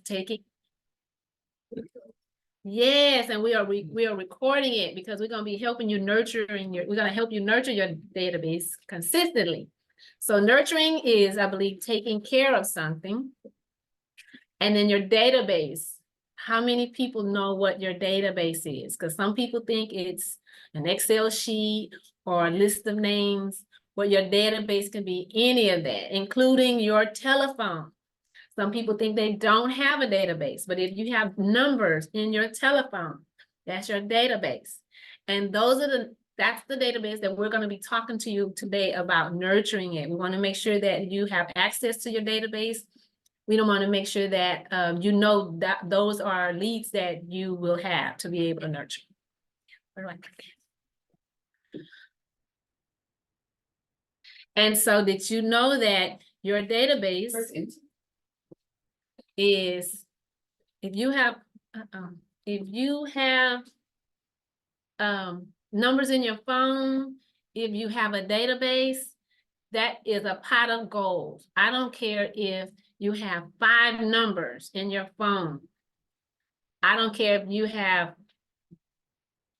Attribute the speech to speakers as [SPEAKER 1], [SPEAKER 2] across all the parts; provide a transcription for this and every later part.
[SPEAKER 1] taking. Yes, and we are recording it because we're gonna be helping you we're gonna help you nurture your database consistently. So nurturing is, I believe, taking care of something. And then your database, how many people know what your database is? Because some people think it's an Excel sheet or a list of names, but your database can be any of that, including your telephone. Some people think they don't have a database, but if you have numbers in your telephone, that's your database. And that's the database that we're going to be talking to you today about nurturing it. We want to make sure that you have access to your database. We don't want to make sure that you know that those are leads that you will have to be able to nurture. And so did you know that your database is, if you have numbers in your phone, if you have a database, that is a pot of gold. I don't care if you have 5 numbers in your phone. I don't care if you have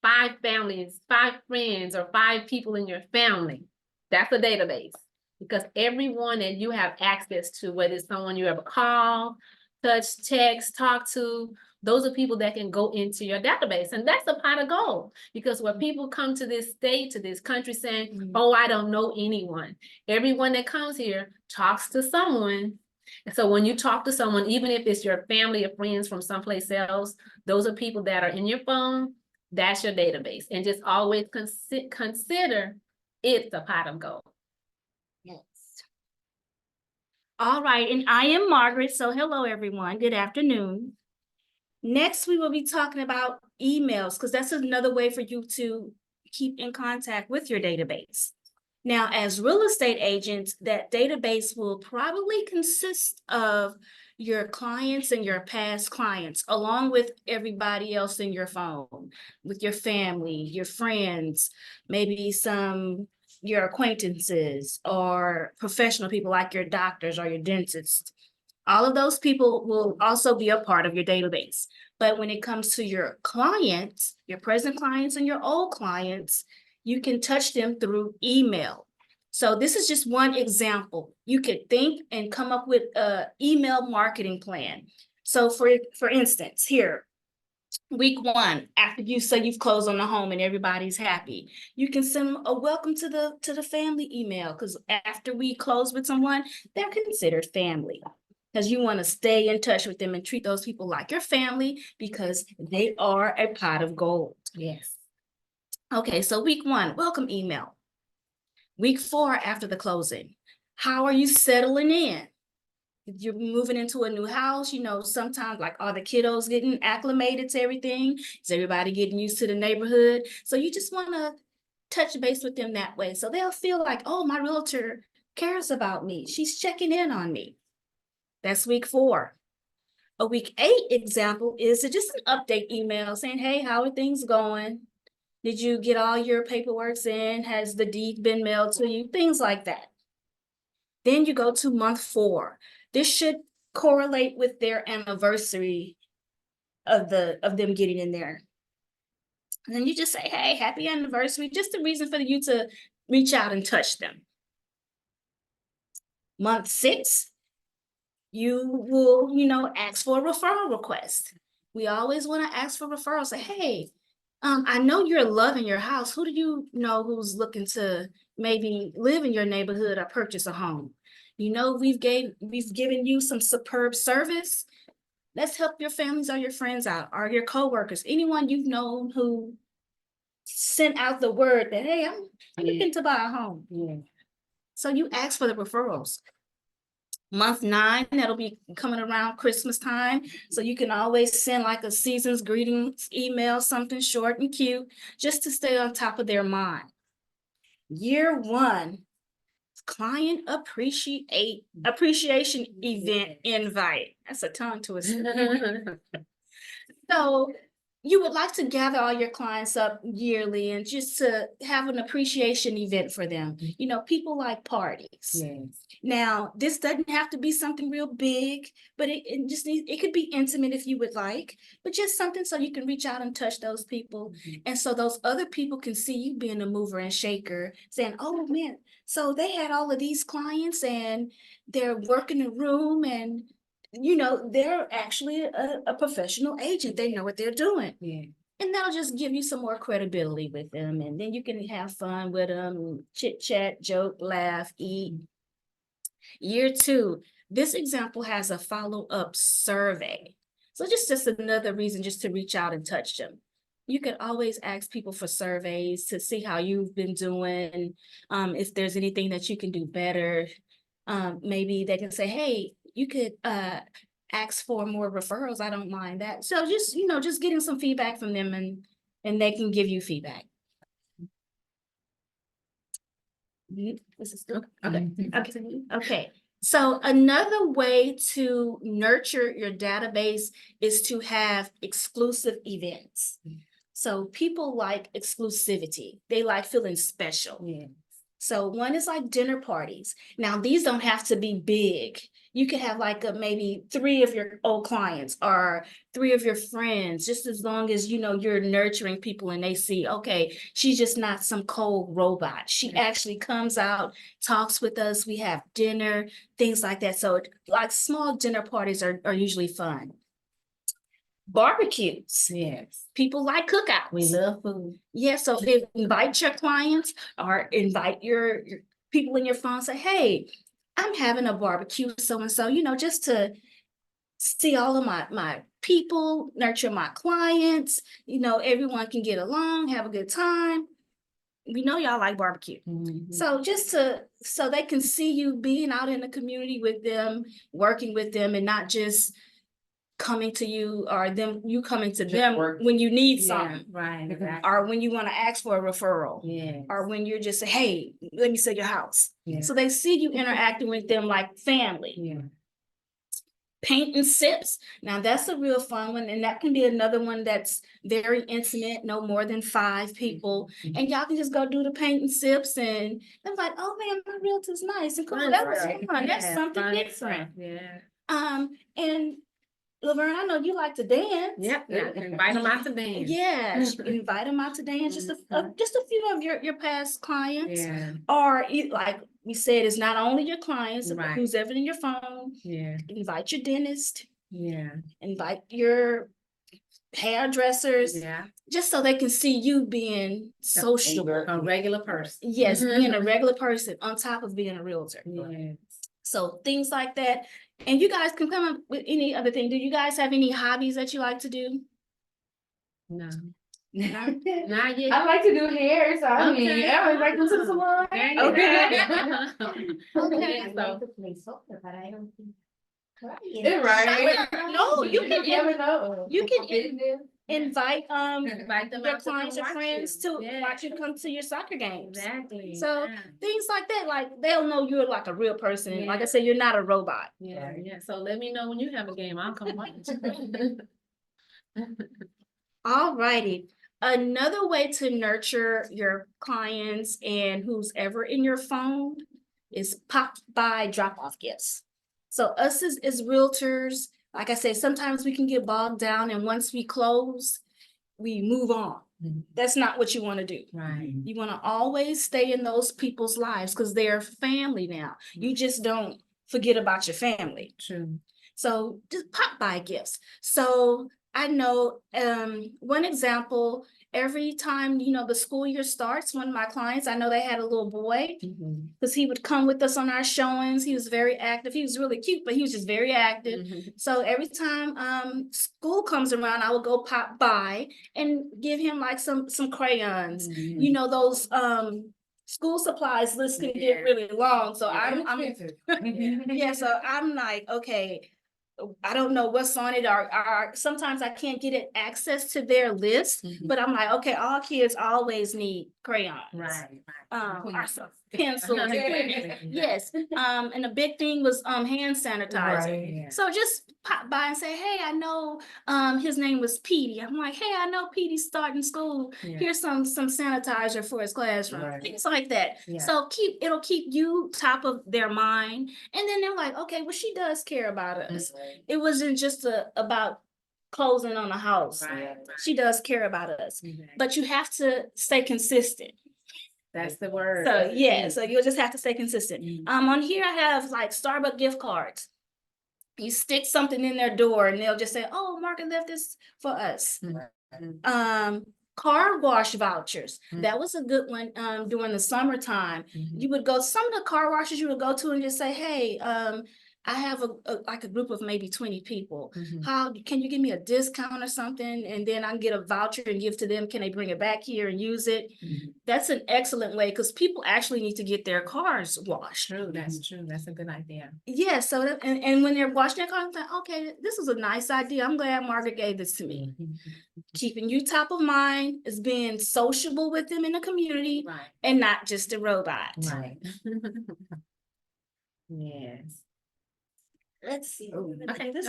[SPEAKER 1] 5 families, 5 friends, or 5 people in your family. That's a database, because everyone that you have access to, whether it's someone you ever call, touch, text, talk to, those are people that can go into your database. And that's a pot of gold, because when people come to this state, to this country saying, oh, I don't know anyone. Everyone that comes here talks to someone. And so when you talk to someone, even if it's your family or friends from someplace else, those are people that are in your phone. That's your database. And just always consider it's a pot of gold.
[SPEAKER 2] Yes. All right, and I am Margaret, so hello everyone, good afternoon. Next, we will be talking about emails, because that's another way for you to keep in contact with your database. Now, as real estate agents, that database will probably consist of your clients and your past clients, along with everybody else in your phone, with your family, your friends, maybe your acquaintances or professional people like your doctors or your dentists. All of those people will also be a part of your database. But when it comes to your clients, your present clients and your old clients, you can touch them through email. So this is just one example. You could think and come up with an email marketing plan. So for instance, here, week 1, after you say you've closed on the home and everybody's happy, you can send them a welcome to the family email, because after we close with someone, they're considered family. Because you want to stay in touch with them and treat those people like your family, because they are a pot of gold.
[SPEAKER 1] Yes.
[SPEAKER 2] Okay, so week 1, welcome email. Week 4, after the closing, how are you settling in? If you're moving into a new house, sometimes like are the kiddos getting acclimated to everything? Is everybody getting used to the neighborhood? So you just want to touch base with them that way. So they'll feel like, oh, my realtor cares about me. She's checking in on me. That's week 4. A week 8 example is just an update email saying, hey, how are things going? Did you get all your paperwork in? Has the deed been mailed to you? Things like that. Then you go to month 4. This should correlate with their anniversary of them getting in there. And then you just say, hey, happy anniversary. Just a reason for you to reach out and touch them. Month 6. You will, ask for a referral request. We always want to ask for referrals. Say, hey, I know you're loving your house. Who do you know who's looking to maybe live in your neighborhood or purchase a home? We've given you some superb service. Let's help your families or your friends out, or your coworkers, anyone you've known who sent out the word that, hey, I'm looking to buy a home. Yeah. So you ask for the referrals. Month 9, that'll be coming around Christmas time. So you can always send like a season's greetings email, something short and cute, just to stay on top of their mind. Year 1, client appreciation event invite. That's a tongue twister. So you would like to gather all your clients up yearly and just to have an appreciation event for them. You know, people like parties.
[SPEAKER 1] Yes.
[SPEAKER 2] Now, this doesn't have to be something real big, but it just needs, it could be intimate if you would like, but just something so you can reach out and touch those people. And so those other people can see you being a mover and shaker, saying, oh man, so they had all of these clients and they're working the room and you know, they're actually a professional agent. They know what they're doing.
[SPEAKER 1] Yeah.
[SPEAKER 2] And that'll just give you some more credibility with them. And then you can have fun with them, chit chat, joke, laugh, eat. Year 2, this example has a follow-up survey. So just another reason just to reach out and touch them. You could always ask people for surveys to see how you've been doing, if there's anything that you can do better. Maybe they can say, hey, you could ask for more referrals. I don't mind that. So just, you know, just getting some feedback from them and they can give you feedback. This is good. Okay. Okay. So another way to nurture your database is to have exclusive events. So people like exclusivity. They like feeling special. Yeah. So one is like dinner parties. Now, these don't have to be big. You could have like maybe 3 of your old clients or 3 of your friends, just as long as, you know, you're nurturing people and they see, okay, she's just not some cold robot. She actually comes out, talks with us. We have dinner, things like that. So like small dinner parties are usually fun. Barbecues. Yes. People like cookouts. We love food. Yeah, so invite your clients or invite your people in your phone, say, hey, I'm having a barbecue, so-and-so, you know, just to see all of my people, nurture my clients, you know, everyone can get along, have a good time. We know y'all like barbecue. So just so they can see you being out in the community with them, working with them, and not just coming to you or you coming to them when you need something. Right. Exactly. Or when you want to ask for a referral. Yeah. Or when you're just say, hey, let me see your house. Yeah. So they see you interacting with them like family. Yeah. Paint and sips. Now that's a real fun one. And that can be another one that's very intimate, no more than 5 people. And y'all can just go do the paint and sips and they're like, oh man, my realtor's nice and cool. That was fun. That's something different. Yeah. And Laverne, I know you like to dance. Yep, yeah, invite them out to dance. Yeah, invite them out to dance. Just a few of your past clients. Yeah. Or like we said, it's not only your clients, right. Who's ever in your phone. Yeah. Invite your dentist. Yeah. Invite your hairdressers. Yeah. Just so they can see you being social. A regular person. Yes, being a regular person on top of being a realtor. Yeah. So things like that. And you guys can come up with any other thing. Do you guys have any hobbies that you like to do? No. Not yet. I like to do hair, so I mean, I always like to do some salon. Okay. Okay. So to play soccer, but I don't think. Right. No, you can never know. You can invite them your clients or friends to watch you come to your soccer games. Exactly. So things like that, like they'll know you're like a real person. Yeah. Like I said, you're not a robot. Yeah, yeah. So let me know when you have a game. I'll come watch. All righty. Another way to nurture your clients and who's ever in your phone is pop by drop-off gifts. So us as realtors, like I said, sometimes we can get bogged down, and once we close, we move on. Mm-hmm. That's not what you want to do. Right. You want to always stay in those people's lives because they're family now. Mm-hmm. You just don't forget about your family. True. So just pop by gifts. So I know one example, every time, you know, the school year starts, one of my clients, I know they had a little boy because he would come with us on our showings. He was very active. He was really cute, but he was just very active. Mm-hmm. So every time school comes around, I would go pop by and give him like some crayons. Mm-hmm. You know, those school supplies list can get really long. So I'm yeah, so I'm like, okay, I don't know what's on it, or sometimes I can't get it access to their list, but I'm like, okay, all kids always need crayons. Right. pencils. Yes, and the big thing was hand sanitizer.
[SPEAKER 3] Right.
[SPEAKER 2] So just pop by and say, hey, I know his name was Petey. I'm like, hey, I know Petey's starting school.
[SPEAKER 1] Yeah.
[SPEAKER 2] Here's some sanitizer for his classroom.
[SPEAKER 3] Right.
[SPEAKER 2] Things like that.
[SPEAKER 1] Yeah.
[SPEAKER 2] So it'll keep you top of their mind. And then they're like, okay, well, she does care about us. It wasn't just about closing on a house.
[SPEAKER 1] Right.
[SPEAKER 2] She does care about us.
[SPEAKER 1] Exactly.
[SPEAKER 2] But you have to stay consistent.
[SPEAKER 1] That's the word.
[SPEAKER 2] So
[SPEAKER 1] That's the
[SPEAKER 2] yeah,
[SPEAKER 1] key.
[SPEAKER 2] so you'll just have to stay consistent.
[SPEAKER 1] Mhm.
[SPEAKER 2] On here I have like Starbucks gift cards. You stick something in their door and they'll just say, oh, Margaret left this for us.
[SPEAKER 1] Mhm.
[SPEAKER 2] Car wash vouchers.
[SPEAKER 1] Mhm.
[SPEAKER 2] That was a good one during the summertime.
[SPEAKER 1] Mhm.
[SPEAKER 2] You would go, some of the car washes you would go to and just say, hey, I have a group of maybe 20 people.
[SPEAKER 1] Mhm.
[SPEAKER 2] How can you give me a discount or something? And then I can get a voucher and give to them. Can they bring it back here and use it?
[SPEAKER 1] Mhm.
[SPEAKER 2] That's an excellent way because people actually need to get their cars washed.
[SPEAKER 1] True, that's true. That's a good idea.
[SPEAKER 2] Yeah, so and when they're washing their car, I'm like, okay, this is a nice idea. I'm glad Margaret gave this to me.
[SPEAKER 1] Mhm.
[SPEAKER 2] Keeping you top of mind is being sociable with them in the community
[SPEAKER 1] Right.
[SPEAKER 2] and not just a robot.
[SPEAKER 1] Right. Yes.
[SPEAKER 2] Let's see.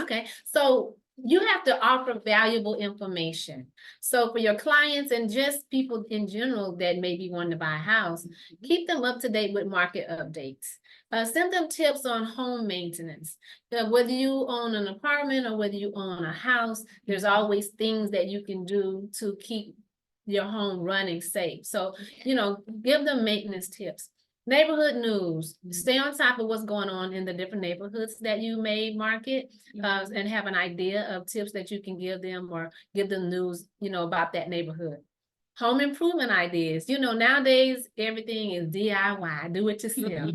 [SPEAKER 1] Okay. So you have to offer valuable information. So for your clients and just people in general that may be wanting to buy a house, keep them up to date with market updates. Send them tips on home maintenance. Whether you own an apartment or whether you own a house, there's always things that you can do to keep your home running safe. So, give them maintenance tips. Neighborhood news, stay on top of what's going on in the different neighborhoods that you may market, and have an idea of tips that you can give them or give them news, about that neighborhood. Home improvement ideas, nowadays everything is DIY, do it yourself.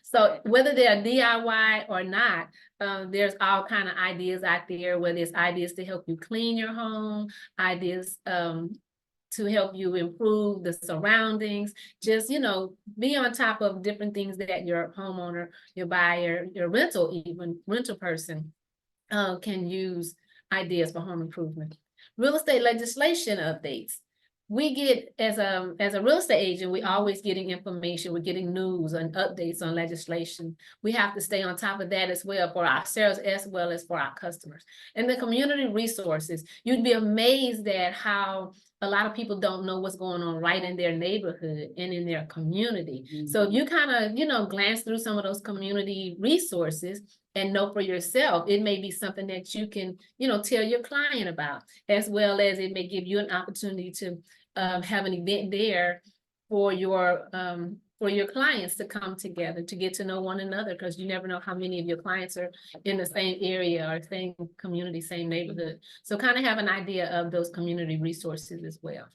[SPEAKER 1] So whether they're DIY or not, there's all kind of ideas out there, whether it's ideas to help you clean your home, ideas, to help you improve the surroundings, just, be on top of different things that your homeowner, your buyer, your rental person can use ideas for home improvement. Real estate legislation updates. We get, as a real estate agent, we always getting information, we're getting news and updates on legislation. We have to stay on top of that as well for ourselves as well as for our customers. And the community resources, you'd be amazed at how a lot of people don't know what's going on right in their neighborhood and in their community. So if you kind of, glance through some of those community resources and know for yourself, it may be something that you can, tell your client about, as well as it may give you an opportunity to have an event there for your clients to come together to get to know one another, because you never know how many of your clients are in the same area or same community, same neighborhood. So kind of have an idea of those community resources as well.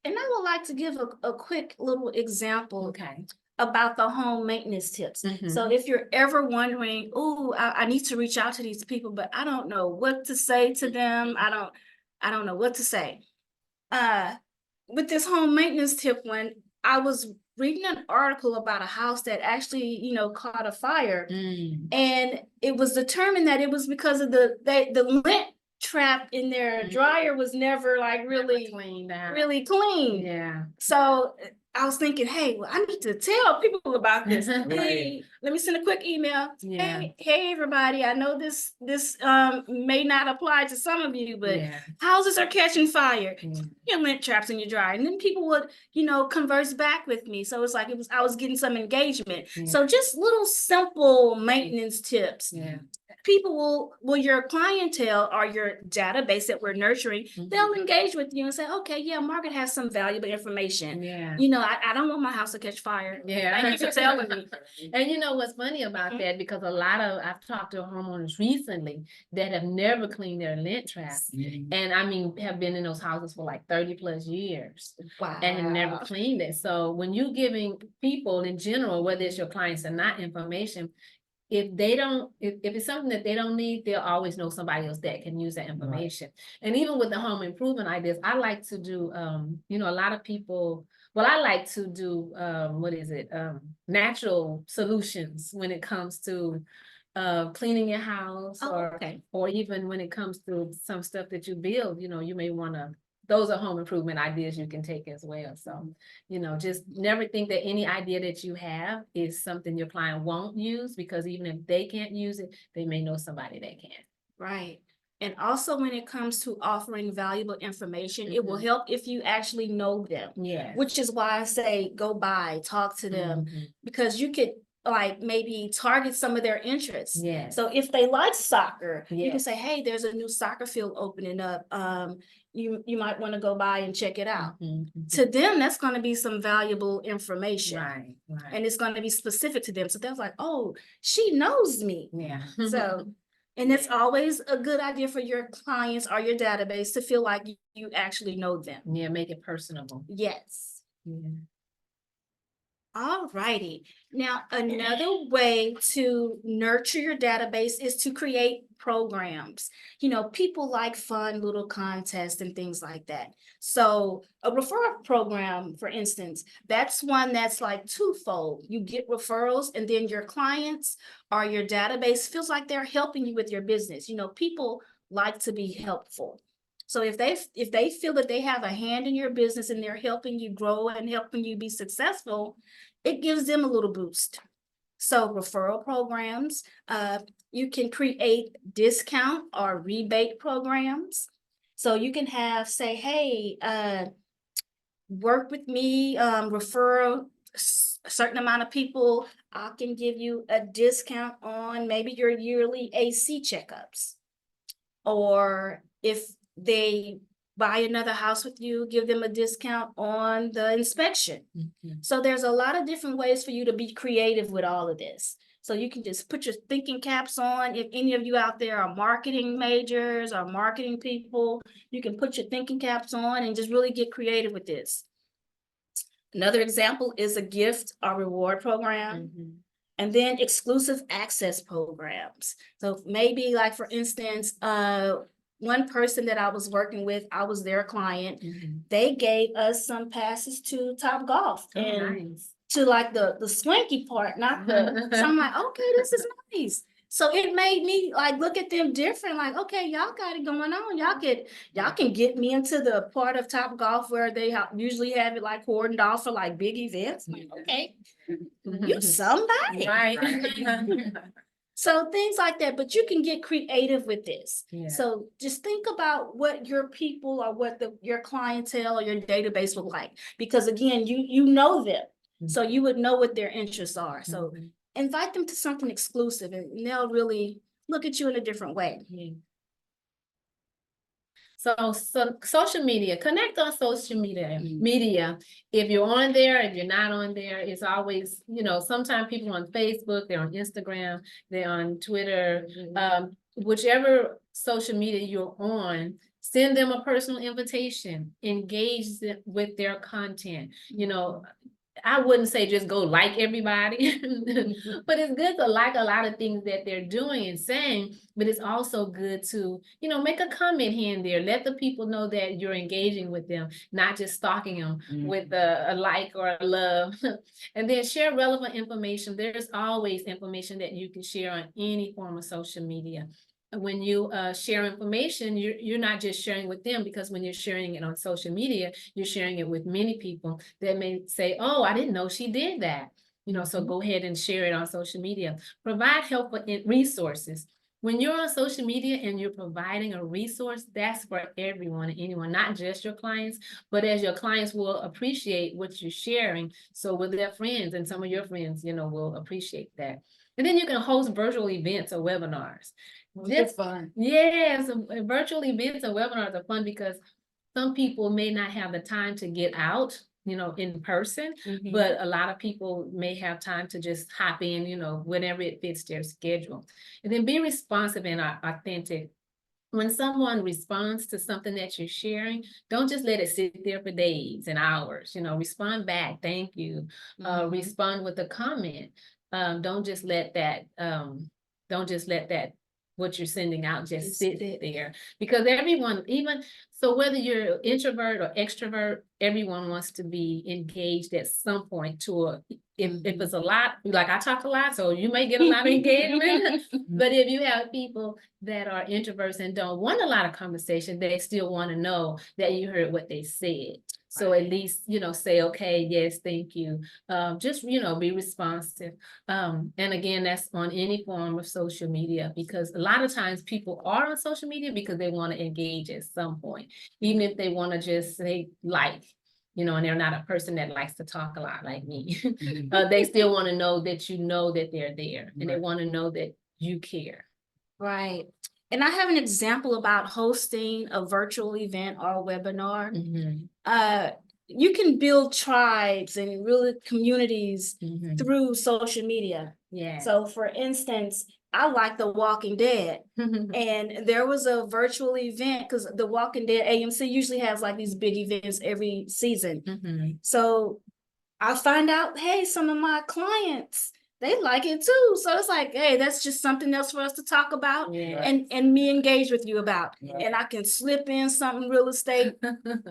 [SPEAKER 2] And I would like to give a quick little example
[SPEAKER 1] Okay.
[SPEAKER 2] about the home maintenance tips.
[SPEAKER 1] Mhm.
[SPEAKER 2] So if you're ever wondering, oh, I need to reach out to these people, but I don't know what to say to them. I don't know what to say. With this home maintenance tip one, I was reading an article about a house that actually, caught a fire. And it was determined that it was because of the lint trap in their dryer was never like really
[SPEAKER 1] cleaned out.
[SPEAKER 2] really clean.
[SPEAKER 1] Yeah.
[SPEAKER 2] So I was thinking, hey, well, I need to tell people about this. Hey, let me send a quick email.
[SPEAKER 1] Yeah.
[SPEAKER 2] Hey, everybody, I know this may not apply to some of you, but
[SPEAKER 1] Yeah.
[SPEAKER 2] houses are catching fire.
[SPEAKER 1] Yeah.
[SPEAKER 2] Your lint traps in your dryer. And then people would, converse back with me. So it's like I was getting some engagement.
[SPEAKER 1] Yeah.
[SPEAKER 2] So just little simple maintenance tips.
[SPEAKER 1] Yeah.
[SPEAKER 2] People will your clientele or your database that we're nurturing, they'll engage with you and say, okay, yeah, Margaret has some valuable information.
[SPEAKER 1] Yeah.
[SPEAKER 2] I don't want my house to catch fire.
[SPEAKER 1] Yeah.
[SPEAKER 2] Thank you for telling me.
[SPEAKER 1] And what's funny about that, because I've talked to homeowners recently that have never cleaned their lint traps. And have been in those houses for like 30 plus years.
[SPEAKER 2] Wow.
[SPEAKER 1] And have never cleaned it. So when you're giving people in general, whether it's your clients or not, information, if it's something that they don't need, they'll always know somebody else that can use that information. Right. And even with the home improvement ideas, I like to do, a lot of people, I like to do, natural solutions when it comes to cleaning your house, or even when it comes to some stuff that you build, you may want to those are home improvement ideas you can take as well. So, you know, just never think that any idea that you have is something your client won't use, because even if they can't use it, they may know somebody that can.
[SPEAKER 2] Right. And also when it comes to offering valuable information, it will help if you actually know them.
[SPEAKER 1] Yeah.
[SPEAKER 2] Which is why I say go by, talk to them,
[SPEAKER 1] Mhm.
[SPEAKER 2] because you could like maybe target some of their interests.
[SPEAKER 1] Yes.
[SPEAKER 2] So if they like soccer, you can
[SPEAKER 1] Yes.
[SPEAKER 2] say, hey, there's a new soccer field opening up. You might want to go by and check it out. To them, that's going to be some valuable information.
[SPEAKER 1] Right, right.
[SPEAKER 2] And it's going to be specific to them. So they're like, oh, she knows me.
[SPEAKER 1] Yeah.
[SPEAKER 2] So, and it's always a good idea for your clients or your database to feel like you actually know them.
[SPEAKER 1] Yeah, make it personable.
[SPEAKER 2] Yes.
[SPEAKER 1] Yeah.
[SPEAKER 2] All righty. Now, another way to nurture your database is to create programs. You know, people like fun little contests and things like that. So a referral program, for instance, that's one that's like twofold. You get referrals and then your clients or your database feels like they're helping you with your business. You know, people like to be helpful. So if they feel that they have a hand in your business and they're helping you grow and helping you be successful, it gives them a little boost. So referral programs, you can create discount or rebate programs. So you can have, say, hey, work with me, refer a certain amount of people. I can give you a discount on maybe your yearly AC checkups. Or if they buy another house with you, give them a discount on the inspection. So there's a lot of different ways for you to be creative with all of this. So you can just put your thinking caps on. If any of you out there are marketing majors or marketing people, you can put your thinking caps on and just really get creative with this. Another example is a gift or reward program. And then exclusive access programs. So maybe like, for instance, one person that I was working with, I was their client. They gave us some passes to Top Golf and to like the swanky part, not the, so I'm like, okay, this is nice. So it made me like look at them different, like, okay, y'all got it going on. Y'all can get me into the part of Top Golf where they usually have it like cordoned off for like big events. I'm like, okay, you somebody.
[SPEAKER 1] Right.
[SPEAKER 2] So things like that, but you can get creative with this.
[SPEAKER 1] Yeah.
[SPEAKER 2] So just think about what your people or what your clientele or your database would like, because again, you know them. So you would know what their interests are. So invite them to something exclusive and they'll really look at you in a different way.
[SPEAKER 1] So social media, connect on social media. If you're on there, if you're not on there, it's always, you know, sometimes people on Facebook, they're on Instagram, they're on Twitter, whichever social media you're on, send them a personal invitation, engage with their content. You know, I wouldn't say just go like everybody, but it's good to like a lot of things that they're doing and saying, but it's also good to, you know, make a comment here and there. Let the people know that you're engaging with them, not just stalking them with a like or a love. And then share relevant information. There's always information that you can share on any form of social media. When you share information, you're not just sharing with them, because when you're sharing it on social media, you're sharing it with many people that may say, oh, I didn't know she did that. You know, so go ahead and share it on social media. Provide helpful resources. When you're on social media and you're providing a resource, that's for everyone and anyone, not just your clients, but as your clients will appreciate what you're sharing. So with their friends, and some of your friends, you know, will appreciate that. And then you can host virtual events or webinars.
[SPEAKER 2] It's fun.
[SPEAKER 1] Yes, virtual events and webinars are fun because some people may not have the time to get out, you know, in person, but a lot of people may have time to just hop in, you know, whenever it fits their schedule. And then be responsive and authentic. When someone responds to something that you're sharing, don't just let it sit there for days and hours, you know, respond back, thank you, respond with a comment. Don't just let that, what you're sending out just sit there, because everyone, even So whether you're introvert or extrovert, everyone wants to be engaged at some point to if it's a lot, like I talk a lot, so you may get a lot of engagement. But if you have people that are introverts and don't want a lot of conversation, they still want to know that you heard what they said. So at least, say, okay, yes, thank you. Just, be responsive. And again, that's on any form of social media, because a lot of times people are on social media because they want to engage at some point, even if they want to just say like, and they're not a person that likes to talk a lot like me. They still want to know that they're there, and they want to know that you care.
[SPEAKER 2] Right. And I have an example about hosting a virtual event or webinar. You can build tribes and really communities through social media.
[SPEAKER 1] Yeah.
[SPEAKER 2] So for instance, I like The Walking Dead. And there was a virtual event because The Walking Dead AMC usually has like these big events every season. So I find out, hey, some of my clients, they like it too. So it's like, hey, that's just something else for us to talk about and me engage with you about. And I can slip in something real estate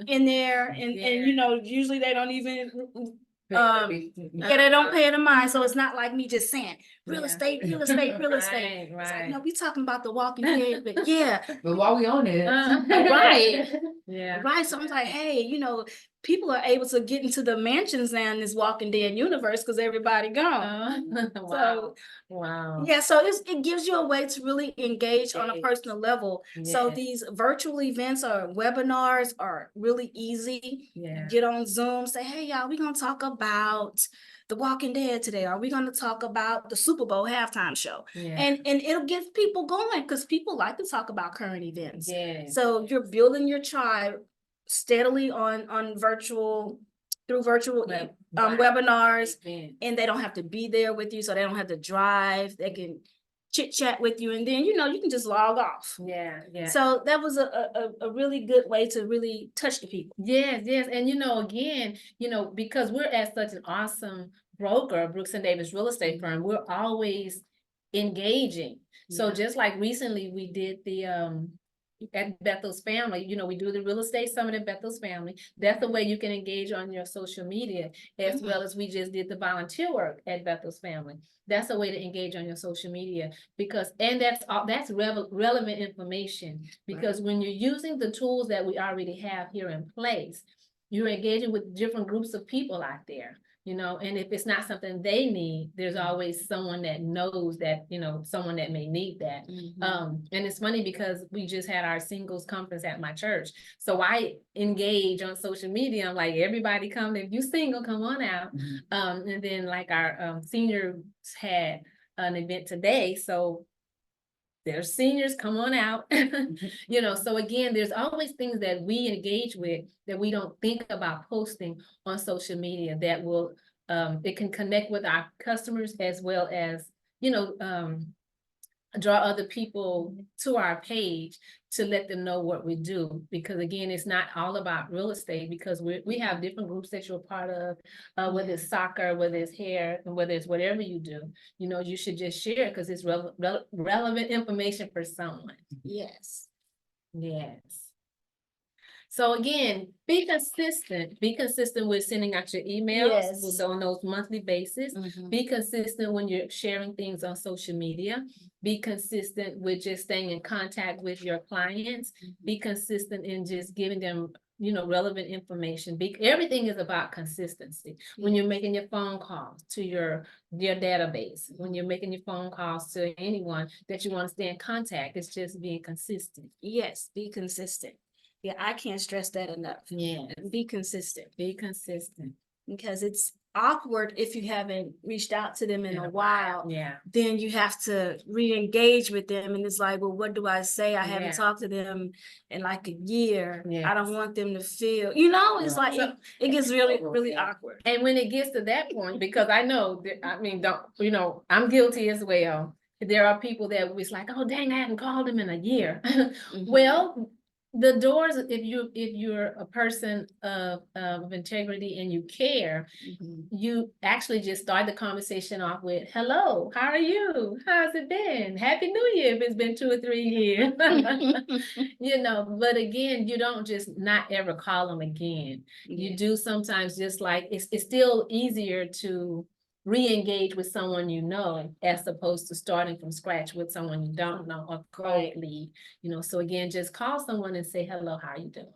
[SPEAKER 2] in there. And usually they don't even they don't pay the mind. So it's not like me just saying real estate.
[SPEAKER 1] Right.
[SPEAKER 2] It's like, no, we talking about The Walking Dead, but yeah.
[SPEAKER 3] But while we on it,
[SPEAKER 2] Right.
[SPEAKER 1] Yeah.
[SPEAKER 2] Right. So I'm like, hey, people are able to get into the mansions now in this Walking Dead universe because everybody gone.
[SPEAKER 1] Wow. Wow.
[SPEAKER 2] Yeah, so it gives you a way to really engage on a personal level. So
[SPEAKER 1] Yes.
[SPEAKER 2] these virtual events or webinars are really easy.
[SPEAKER 1] Yeah.
[SPEAKER 2] Get on Zoom, say, hey, y'all, we're going to talk about The Walking Dead today. Are we going to talk about the Super Bowl halftime show?
[SPEAKER 1] Yeah.
[SPEAKER 2] And it'll get people going because people like to talk about current events.
[SPEAKER 1] Yeah.
[SPEAKER 2] So you're building your tribe steadily on virtual through virtual webinars, and they don't have to be there with you, so they don't have to drive. They can chit chat with you, and then you can just log off.
[SPEAKER 1] Yeah.
[SPEAKER 2] So that was a really good way to really touch the people.
[SPEAKER 1] Yes, and again, because we're at such an awesome broker, Brooks and Davis real estate firm, we're always engaging. So just like recently we did the at Bethel's Family, we do the real estate summit at Bethel's Family. That's the way you can engage on your social media, as well as we just did the volunteer work at Bethel's Family. That's a way to engage on your social media, because that's relevant information, because when you're using the tools that we already have here in place, you're engaging with different groups of people out there. And if it's not something they need, there's always someone that knows that, someone that may need that. And it's funny because we just had our singles conference at my church. So I engage on social media. I'm like, everybody come, if you single, come on out. And then like our seniors had an event today. So there's seniors, come on out. So again, there's always things that we engage with that we don't think about posting on social media that will, it can connect with our customers, as well as, draw other people to our page to let them know what we do. Because again, it's not all about real estate, because we have different groups that you're a part of, whether it's soccer, whether it's hair, and whether it's whatever you do, you should just share it because it's relevant information for someone.
[SPEAKER 2] Yes.
[SPEAKER 1] So again, be consistent with sending out your emails on those monthly basis. Be consistent when you're sharing things on social media. Be consistent with just staying in contact with your clients. Be consistent in just giving them, relevant information. Everything is about consistency. When you're making your phone calls to your database, when you're making your phone calls to anyone that you want to stay in contact, it's just being consistent.
[SPEAKER 2] Yes, be consistent. Yeah, I can't stress that enough.
[SPEAKER 1] Yeah.
[SPEAKER 2] Be consistent.
[SPEAKER 1] Be consistent.
[SPEAKER 2] Because it's awkward if you haven't reached out to them in a while.
[SPEAKER 1] Yeah.
[SPEAKER 2] Then you have to re-engage with them, and it's like, well, what do I say? I haven't talked to them in like a year. I don't want them to feel, it's like it gets really awkward.
[SPEAKER 1] And when it gets to that point, because I know that, I'm guilty as well. There are people that was like, oh dang, I haven't called them in a year. Well, the doors, if you're a person of integrity and you care, you actually just start the conversation off with, hello, how are you? How's it been? Happy New Year if it's been 2 or 3 years. You know, but again, you don't just not ever call them again. You do sometimes just like, it's still easier to re-engage with someone you know, as opposed to starting from scratch with someone you don't know or cold lead. You know, so again, just call someone and say, hello, how are you doing?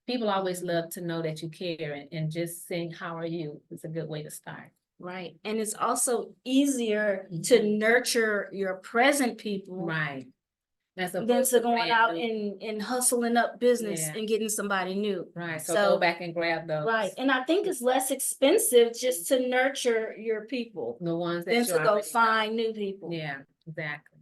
[SPEAKER 1] People always love to know that you care, and just saying, how are you, is a good way to start.
[SPEAKER 2] Right. And it's also easier to nurture your present people.
[SPEAKER 1] Right. That's
[SPEAKER 2] than to going out and hustling up business and getting somebody new.
[SPEAKER 1] Right. So go back and grab those.
[SPEAKER 2] Right. And I think it's less expensive just to nurture your people
[SPEAKER 1] The ones that
[SPEAKER 2] than to go find new people.
[SPEAKER 1] Yeah, exactly.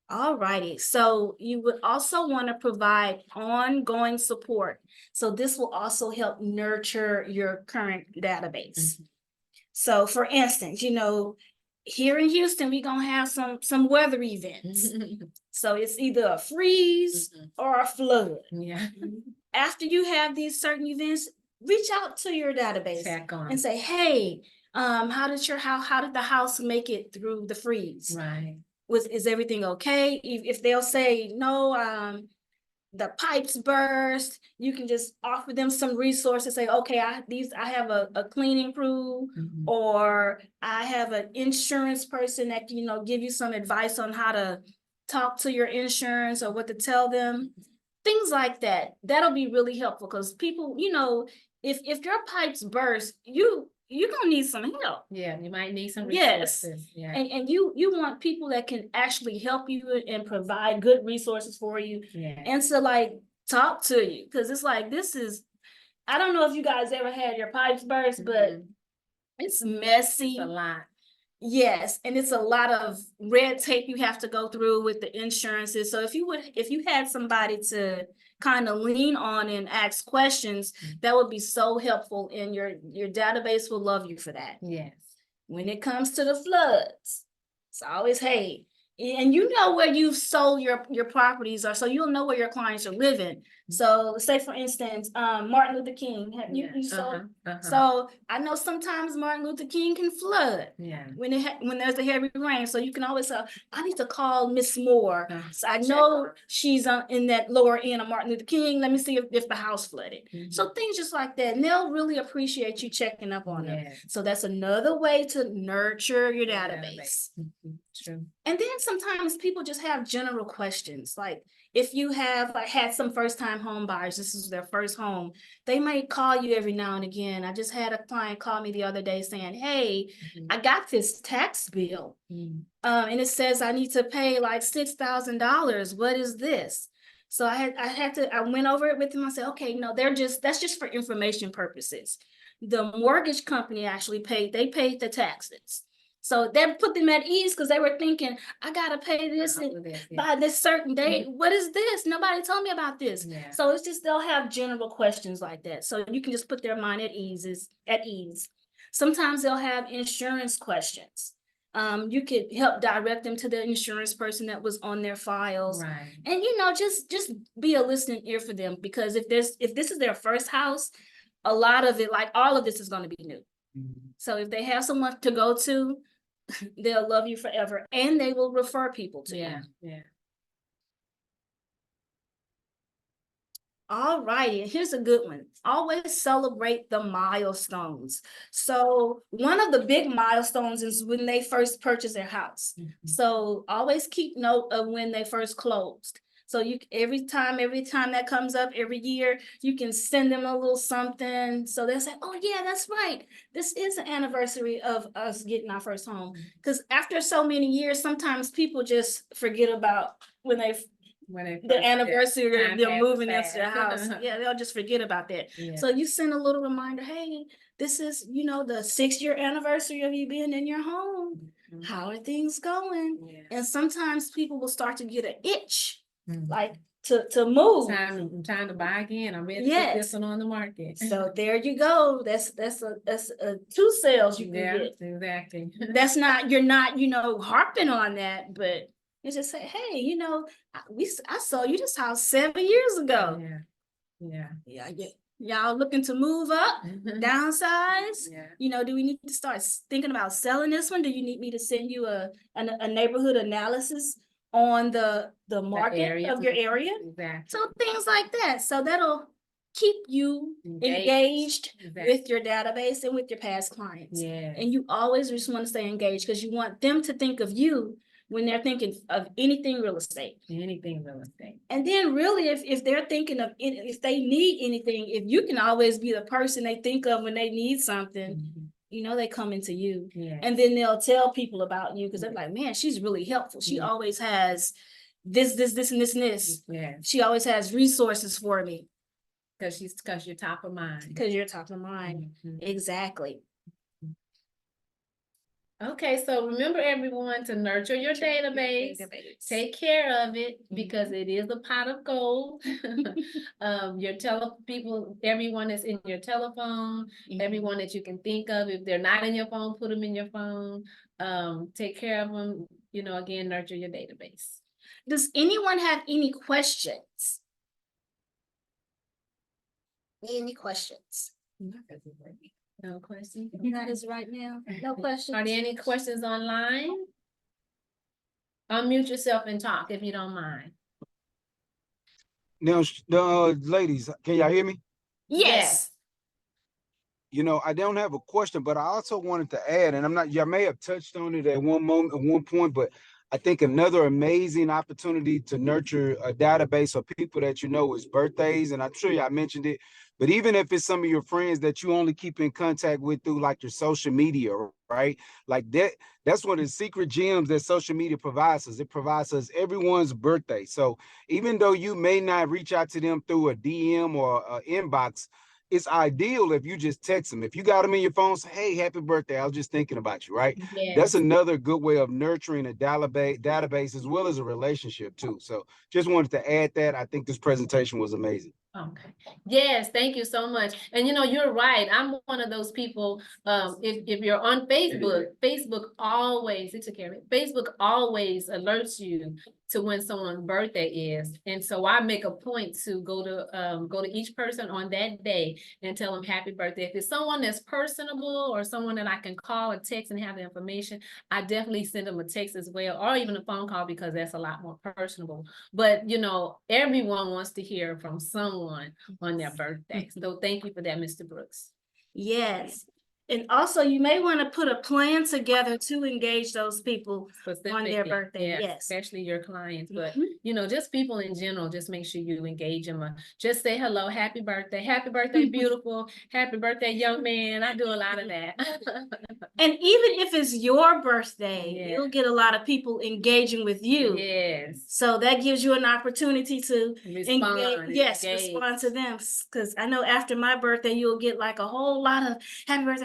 [SPEAKER 2] All righty. So you would also want to provide ongoing support. So this will also help nurture your current database. So for instance, you know, here in Houston, we're gonna have some weather events. So it's either a freeze or a flood.
[SPEAKER 1] Yeah.
[SPEAKER 2] After you have these certain events, reach out to your database and say, hey, how did the house make it through the freeze?
[SPEAKER 1] Right.
[SPEAKER 2] Is everything okay? If they'll say no, the pipes burst, you can just offer them some resources, say, okay, I have a cleaning crew, or I have an insurance person that can, you know, give you some advice on how to talk to your insurance or what to tell them. Things like that. That'll be really helpful, because people, you know, if your pipes burst, you're gonna need some help.
[SPEAKER 1] Yeah, you might need some resources.
[SPEAKER 2] Yes. Yeah. And you want people that can actually help you and provide good resources for you. Yeah. And to like talk to you. Because it's like, I don't know if you guys ever had your pipes burst, but it's messy.
[SPEAKER 1] It's a lot.
[SPEAKER 2] Yes, and it's a lot of red tape you have to go through with the insurances. So if you had somebody to kind of lean on and ask questions, that would be so helpful, and your database will love you for that.
[SPEAKER 1] Yes.
[SPEAKER 2] When it comes to the floods, it's always, hey, and you know where you've sold your properties are, so you'll know where your clients are living. So say for instance, Martin Luther King, you sold? So I know sometimes Martin Luther King can flood when there's a heavy rain. So you can always say, I need to call Miss Moore. So I know she's in that lower end of Martin Luther King. Let me see if the house flooded. So things just like that. And they'll really appreciate you checking up on them. So that's another way to nurture your database.
[SPEAKER 1] True.
[SPEAKER 2] And then sometimes people just have general questions. Like if you have had some first-time home buyers, this is their first home, they might call you every now and again. I just had a client call me the other day saying, hey, I got this tax bill and it says I need to pay like $6,000. What is this? So I went over it with him. I said, okay, no, that's just for information purposes. The mortgage company actually paid the taxes. So that put them at ease, because they were thinking, I gotta pay this by this certain date. What is this? Nobody told me about this. So it's just, they'll have general questions like that. So you can just put their mind at ease. Sometimes they'll have insurance questions. You could help direct them to the insurance person that was on their files. Right. And you know, just be a listening ear for them, because if this is their first house, a lot of it, like all of this, is going to be new. So if they have someone to go to, they'll love you forever, and they will refer people to you. Yeah. All righty, here's a good one. Always celebrate the milestones. So one of the big milestones is when they first purchase their house. So always keep note of when they first closed. So every time that comes up every year, you can send them a little something. So they'll say, oh yeah, that's right. This is the anniversary of us getting our first home. Because after so many years, sometimes people just forget about the anniversary of them moving into the house. Yeah, they'll just forget about that. Yeah. So you send a little reminder, hey, this is, you know, the 6-year anniversary of you being in your home. How are things going? Yeah. And sometimes people will start to get an itch. Like to move.
[SPEAKER 1] Time to buy again. I'm ready to put this one on the market.
[SPEAKER 2] So there you go. That's 2 sales you can get.
[SPEAKER 1] Exactly.
[SPEAKER 2] That's not, you're not, you know, harping on that, but and just say, hey, I saw you this house 7 years ago. Yeah, y'all looking to move up, downsize?
[SPEAKER 1] Yeah.
[SPEAKER 2] Do we need to start thinking about selling this one? Do you need me to send you a neighborhood analysis on the market
[SPEAKER 1] area.
[SPEAKER 2] of your area?
[SPEAKER 1] Exactly.
[SPEAKER 2] So things like that. So that'll keep you engaged with your database and with your past clients.
[SPEAKER 1] Yeah.
[SPEAKER 2] And you always just want to stay engaged because you want them to think of you when they're thinking of anything real estate.
[SPEAKER 1] Anything real estate.
[SPEAKER 2] And then really, if they're thinking of, if they need anything, if you can always be the person they think of when they need something, they come into you.
[SPEAKER 1] Yeah.
[SPEAKER 2] And then they'll tell people about you because they're like, man, she's really helpful. She always has this, and this.
[SPEAKER 1] Yeah.
[SPEAKER 2] She always has resources for me.
[SPEAKER 1] Because you're top of mind.
[SPEAKER 2] Because you're top of mind. Exactly.
[SPEAKER 1] Okay, so remember everyone to nurture your database. Take care of it because it is a pot of gold. Everyone that's in your telephone, everyone that you can think of. If they're not in your phone, put them in your phone. Take care of them. Again, nurture your database.
[SPEAKER 2] Does anyone have any questions? Any questions?
[SPEAKER 1] No questions?
[SPEAKER 2] That is right now. No questions.
[SPEAKER 1] Are there any questions online? Unmute yourself and talk if you don't mind.
[SPEAKER 3] Now, ladies, can y'all hear me?
[SPEAKER 2] Yes.
[SPEAKER 3] I don't have a question, but I also wanted to add, and y'all may have touched on it at one point, but I think another amazing opportunity to nurture a database of people that is birthdays, and I'm sure y'all mentioned it, but even if it's some of your friends that you only keep in contact with through like your social media, right? Like that's one of the secret gems that social media provides us. It provides us everyone's birthday. So even though you may not reach out to them through a DM or an inbox, it's ideal if you just text them. If you got them in your phone, say, hey, happy birthday. I was just thinking about you, right?
[SPEAKER 1] Yes.
[SPEAKER 3] That's another good way of nurturing a database as well as a relationship too. So just wanted to add that. I think this presentation was amazing.
[SPEAKER 1] Okay. Yes, thank you so much. And you're right. I'm one of those people. If you're on Facebook, Facebook always alerts you to when someone's birthday is. And so I make a point to go to each person on that day and tell them happy birthday. If it's someone that's personable or someone that I can call or text and have the information, I definitely send them a text as well, or even a phone call because that's a lot more personable. But everyone wants to hear from someone on their birthday. So thank you for that, Mr. Brooks.
[SPEAKER 2] Yes. And also you may want to put a plan together to engage those people on their birthday. Yes.
[SPEAKER 1] Especially your clients, but just people in general, just make sure you engage them. Just say hello, happy birthday, beautiful, happy birthday, young man. I do a lot of that.
[SPEAKER 2] And even if it's your birthday, you'll get a lot of people engaging with you.
[SPEAKER 1] Yes.
[SPEAKER 2] So that gives you an opportunity to
[SPEAKER 1] respond.
[SPEAKER 2] Respond to them. Because I know after my birthday, you'll get like a whole lot of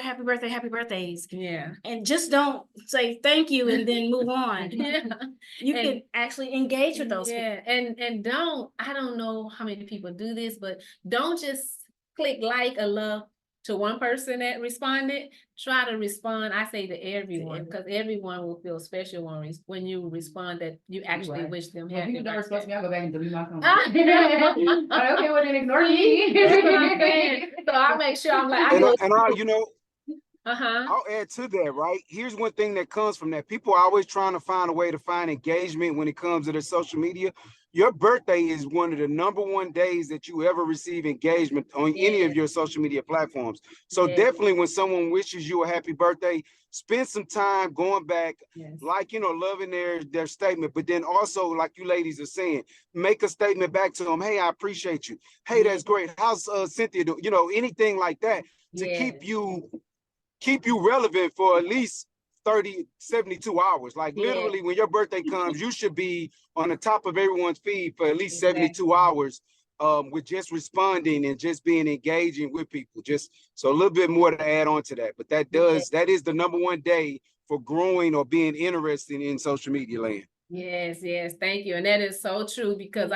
[SPEAKER 2] happy birthdays.
[SPEAKER 1] Yeah.
[SPEAKER 2] And just don't say thank you and then move on. You can actually engage with those people.
[SPEAKER 1] And I don't know how many people do this, but don't just click like or love to one person that responded. Try to respond, I say, to everyone, because everyone will feel special when you respond that you actually wish them happy birthday.
[SPEAKER 4] Don't respect me, I'll go back and delete my comment. Okay, well then ignore me.
[SPEAKER 1] So I'll make sure I'm like,
[SPEAKER 3] I'll add to that, right? Here's one thing that comes from that. People are always trying to find a way to find engagement when it comes to their social media. Your birthday is one of the #1 days that you ever receive engagement on any of your social media platforms. So definitely when someone wishes you a happy birthday, spend some time going back, loving their statement, but then also, like you ladies are saying, make a statement back to them. Hey, I appreciate you. Hey, that's great. How's Cynthia doing? Anything like that to keep you relevant for at least 72 hours. Like literally when your birthday comes, you should be on the top of everyone's feed for at least 72 hours with just responding and just being engaging with people. Just so a little bit more to add on to that. But that is the #1 day for growing or being interested in social media land.
[SPEAKER 1] Yes, thank you. And that is so true because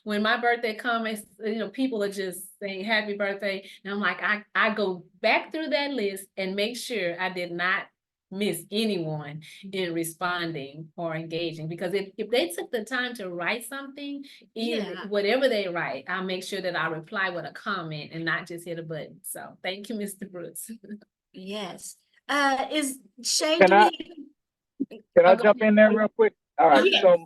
[SPEAKER 1] when my birthday comes, people are just saying happy birthday. And I'm like, I go back through that list and make sure I did not miss anyone in responding or engaging, because if they took the time to write something, even
[SPEAKER 2] Yeah.
[SPEAKER 1] whatever they write, I'll make sure that I reply with a comment and not just hit a button. So thank you, Mr. Brooks.
[SPEAKER 2] Yes. Is Shay,
[SPEAKER 5] Can
[SPEAKER 2] do
[SPEAKER 5] I can I
[SPEAKER 1] Go
[SPEAKER 5] jump in there real quick? All right.
[SPEAKER 2] Yes.
[SPEAKER 5] So,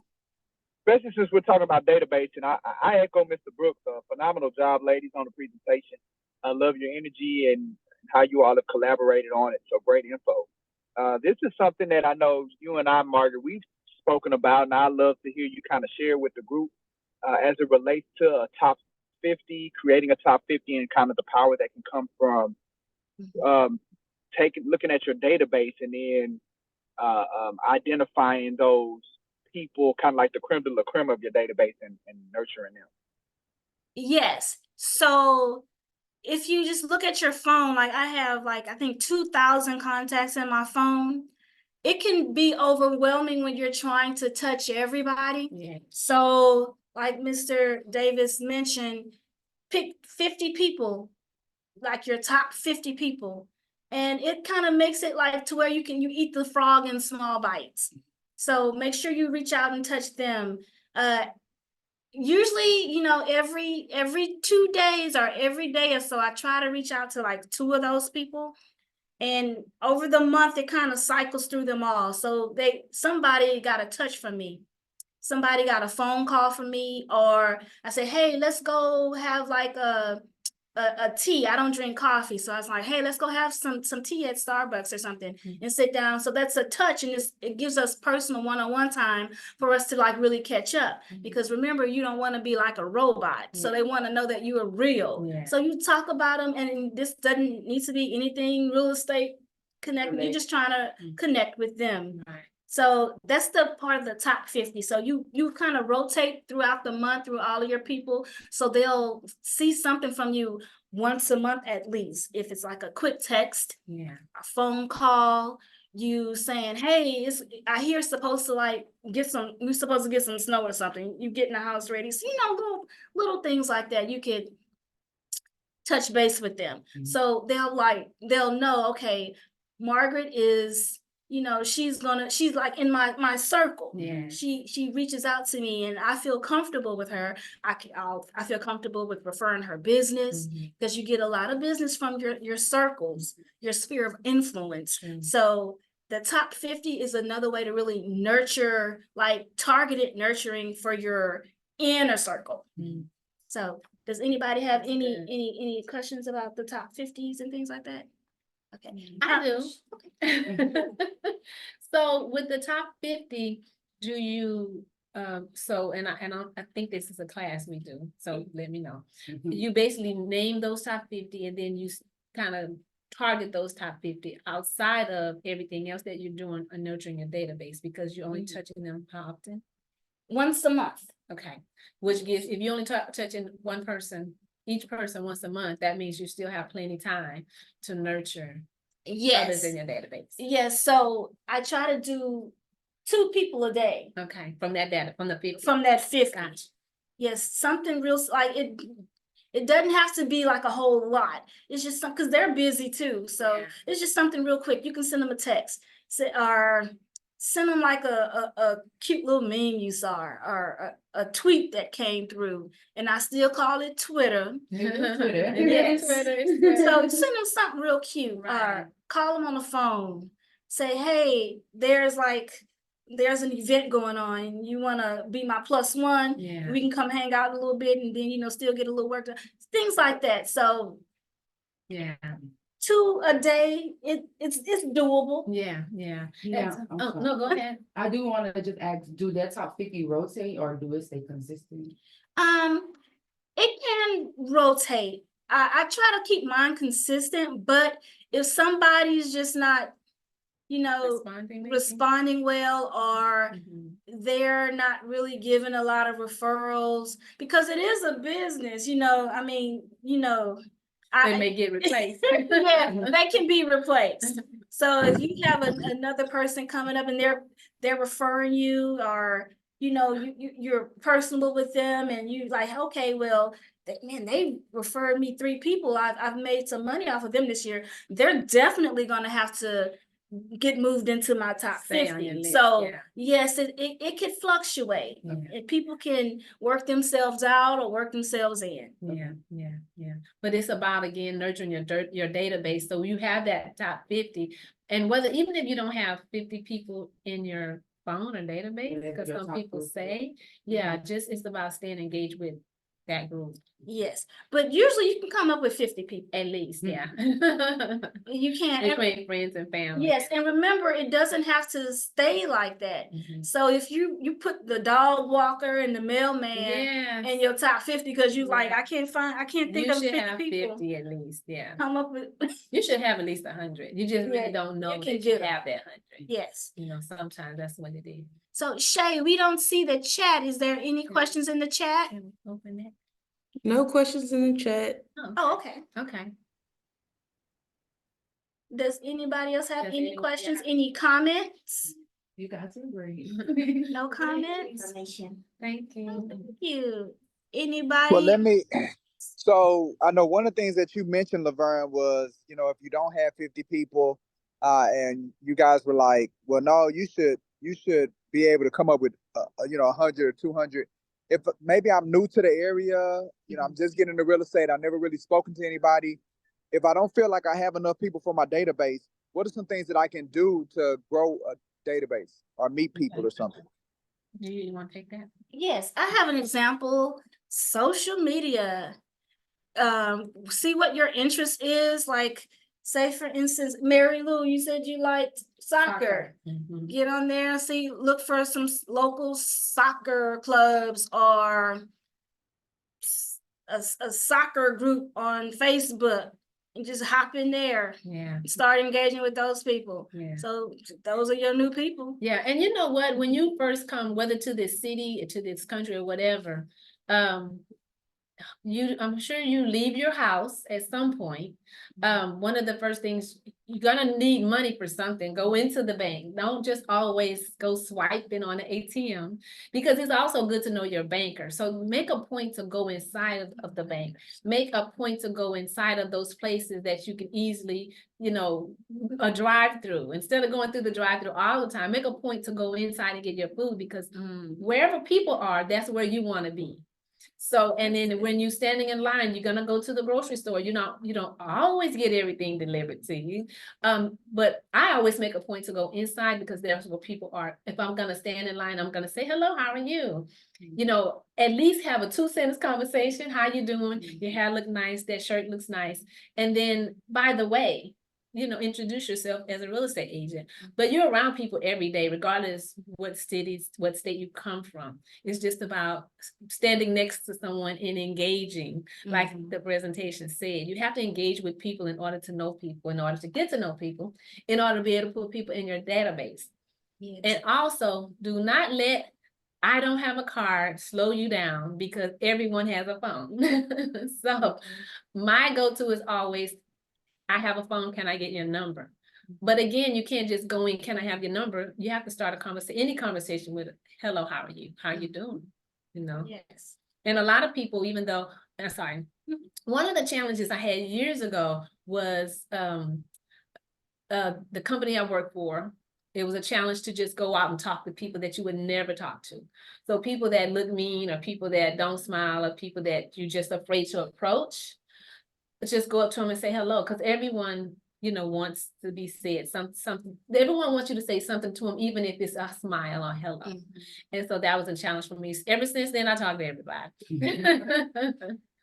[SPEAKER 5] especially since we're talking about database, and I echo Mr. Brooks. Phenomenal job, ladies, on the presentation. I love your energy and how you all have collaborated on it. So great info. This is something that I know you and I, Margaret, we've spoken about, and I love to hear you kind of share with the group as it relates to a top 50, creating a top 50, and kind of the power that can come from um, looking at your database and then identifying those people, kind of like the creme de la creme of your database, and nurturing them.
[SPEAKER 2] Yes. So if you just look at your phone, like I have like, I think 2,000 contacts in my phone. It can be overwhelming when you're trying to touch everybody.
[SPEAKER 1] Yeah.
[SPEAKER 2] So like Mr. Davis mentioned, pick 50 people, like your top 50 people. And it kind of makes it like to where you eat the frog in small bites. So make sure you reach out and touch them. Usually, every 2 days or every day or so, I try to reach out to like 2 of those people. And over the month, it kind of cycles through them all. So somebody got a touch from me. Somebody got a phone call from me, or I say, hey, let's go have like a tea. I don't drink coffee. So I was like, hey, let's go have some tea at Starbucks or something and sit down. So that's a touch, and it gives us personal one-on-one time for us to like really catch up. Because remember, you don't want to be like a robot. So they want to know that you are real.
[SPEAKER 1] Yeah.
[SPEAKER 2] So you talk about them, and this doesn't need to be anything real estate connected. You're just trying to connect with them.
[SPEAKER 1] Right.
[SPEAKER 2] So that's the part of the top 50. So you kind of rotate throughout the month through all of your people. So they'll see something from you once a month at least. If it's like a quick text,
[SPEAKER 1] Yeah.
[SPEAKER 2] a phone call, you saying, hey, I hear we're supposed to get some snow or something. You getting the house ready. So, little things like that. You could touch base with them. So they'll know, okay, Margaret is, she's like in my circle.
[SPEAKER 1] Yeah.
[SPEAKER 2] She reaches out to me and I feel comfortable with her. I feel comfortable with referring her business, because you get a lot of business from your circles, your sphere of influence. So the top 50 is another way to really nurture, like targeted nurturing for your inner circle. So does anybody have any questions about the top 50s and things like that? Okay.
[SPEAKER 1] I do. Okay. So with the top 50, do you I think this is a class we do, so let me know. You basically name those top 50 and then you kind of target those top 50 outside of everything else that you're doing on nurturing your database, because you're only touching them how often?
[SPEAKER 2] Once a month.
[SPEAKER 1] Okay, which gives, if you only touching one person, each person once a month, that means you still have plenty time to nurture others in your database.
[SPEAKER 2] Yes, so I try to do 2 people a day.
[SPEAKER 1] Okay, from that data, from the 50.
[SPEAKER 2] From that 50.
[SPEAKER 1] Gotcha.
[SPEAKER 2] Yes, something real, like it doesn't have to be like a whole lot. It's just because they're busy too. So it's just something real quick. You can send them a text, or send them like a cute little meme you saw, or a tweet that came through, and I still call it Twitter.
[SPEAKER 4] Twitter.
[SPEAKER 2] Yes.
[SPEAKER 1] Twitter.
[SPEAKER 2] So send them something real cute,
[SPEAKER 1] Right.
[SPEAKER 2] or call them on the phone. Say, hey, there's an event going on. You want to be my +1?
[SPEAKER 1] Yeah.
[SPEAKER 2] We can come hang out a little bit, and then still get a little work done. Things like that. So
[SPEAKER 1] Yeah.
[SPEAKER 2] 2 a day, it's doable.
[SPEAKER 1] Yeah.
[SPEAKER 4] Yeah, I'm
[SPEAKER 1] Oh,
[SPEAKER 4] sorry.
[SPEAKER 1] no, go ahead.
[SPEAKER 4] I do want to just ask, do that top 50 rotate or do it stay consistent?
[SPEAKER 2] It can rotate. I try to keep mine consistent, but if somebody's just not, responding well, or they're not really giving a lot of referrals, because it is a business,
[SPEAKER 1] They may get replaced.
[SPEAKER 2] yeah, they can be replaced. So if you have another person coming up and they're referring you, or you're personable with them, and you like, okay, well, they referred me 3 people. I've made some money off of them this year. They're definitely going to have to get moved into my top
[SPEAKER 1] Stay on your
[SPEAKER 2] 50.
[SPEAKER 1] list,
[SPEAKER 2] So
[SPEAKER 1] yeah.
[SPEAKER 2] yes, it could fluctuate.
[SPEAKER 1] Yeah.
[SPEAKER 2] And people can work themselves out or work themselves in.
[SPEAKER 1] Yeah. But it's about, again, nurturing your database. So you have that top 50. And whether, even if you don't have 50 people in your phone or database, because some people say, yeah, just it's about staying engaged with that group.
[SPEAKER 2] Yes, but usually you can come up with 50 people.
[SPEAKER 1] At least, yeah.
[SPEAKER 2] You can't.
[SPEAKER 1] Including friends and family.
[SPEAKER 2] Yes, and remember, it doesn't have to stay like that.
[SPEAKER 1] Mhm.
[SPEAKER 2] So if you put the dog walker and the mailman
[SPEAKER 1] Yes.
[SPEAKER 2] in your top 50 because you like,
[SPEAKER 1] Yeah.
[SPEAKER 2] I can't think
[SPEAKER 1] You
[SPEAKER 2] of
[SPEAKER 1] should
[SPEAKER 2] 50
[SPEAKER 1] have
[SPEAKER 2] people.
[SPEAKER 1] 50 at least, yeah.
[SPEAKER 2] Come up with
[SPEAKER 1] You should have at least 100. You just
[SPEAKER 2] Yeah,
[SPEAKER 1] really don't know
[SPEAKER 2] you can
[SPEAKER 1] that you
[SPEAKER 2] get 'em.
[SPEAKER 1] have that 100.
[SPEAKER 2] yes.
[SPEAKER 1] You know, sometimes that's what it is.
[SPEAKER 2] So Shay, we don't see the chat. Is there any questions in the chat?
[SPEAKER 1] Can we open it?
[SPEAKER 6] No questions in the chat.
[SPEAKER 2] Oh, okay.
[SPEAKER 1] Okay.
[SPEAKER 2] Does anybody else have
[SPEAKER 1] Does
[SPEAKER 2] any
[SPEAKER 1] anyone-
[SPEAKER 2] questions?
[SPEAKER 1] yeah.
[SPEAKER 2] Any comments?
[SPEAKER 4] You guys are great.
[SPEAKER 2] No comments?
[SPEAKER 1] Thank you.
[SPEAKER 2] Thank you. Anybody?
[SPEAKER 5] Well, let me. So I know one of the things that you mentioned, Laverne, was if you don't have 50 people, and you guys were like, well, no, you should be able to come up with 100 or 200. If maybe I'm new to the area, I'm just getting into real estate. I've never really spoken to anybody. If I don't feel like I have enough people for my database, what are some things that I can do to grow a database or meet people or something?
[SPEAKER 1] You want to take that?
[SPEAKER 2] Yes, I have an example. Social media. See what your interest is. Like, say for instance, Mary Lou, you said you liked soccer.
[SPEAKER 1] Mhm.
[SPEAKER 2] Get on there and see, look for some local soccer clubs or a soccer group on Facebook and just hop in there.
[SPEAKER 1] Yeah.
[SPEAKER 2] Start engaging with those people.
[SPEAKER 1] Yeah.
[SPEAKER 2] So those are your new people.
[SPEAKER 1] Yeah, and you know what? When you first come, whether to this city or to this country or whatever, I'm sure you leave your house at some point. One of the first things, you're gonna need money for something. Go into the bank. Don't just always go swiping on the ATM, because it's also good to know your banker. So make a point to go inside of the bank. Make a point to go inside of those places that you can easily, a drive-through. Instead of going through the drive-through all the time, make a point to go inside and get your food, because wherever people are, that's where you want to be. So, and then when you're standing in line, you're gonna go to the grocery store. You don't always get everything delivered to you. But I always make a point to go inside, because that's where people are. If I'm gonna stand in line, I'm gonna say, hello, how are you? At least have a 2 sentence conversation. How you doing? Your hair look nice, that shirt looks nice. And then, by the way, introduce yourself as a real estate agent. But you're around people every day, regardless what state you come from. It's just about standing next to someone and engaging, like the presentation said. You have to engage with people in order to know people, in order to get to know people, in order to be able to put people in your database.
[SPEAKER 2] Yes.
[SPEAKER 1] And also, do not let I don't have a card slow you down, because everyone has a phone. So my go-to is always, I have a phone, can I get your number? But again, you can't just go in, can I have your number? You have to start any conversation with, hello, how are you? How you doing?
[SPEAKER 2] Yes.
[SPEAKER 1] And a lot of people, even though, one of the challenges I had years ago was the company I worked for. It was a challenge to just go out and talk to people that you would never talk to. So people that look mean, or people that don't smile, or people that you're just afraid to approach, just go up to them and say hello, because everyone, wants to be said something. Everyone wants you to say something to them, even if it's a smile or hello. And so that was a challenge for me. Ever since then, I talk to everybody.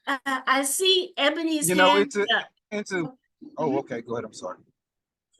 [SPEAKER 2] I see Ebony's hand up.
[SPEAKER 3] Oh, okay, go ahead. I'm sorry.
[SPEAKER 2] Go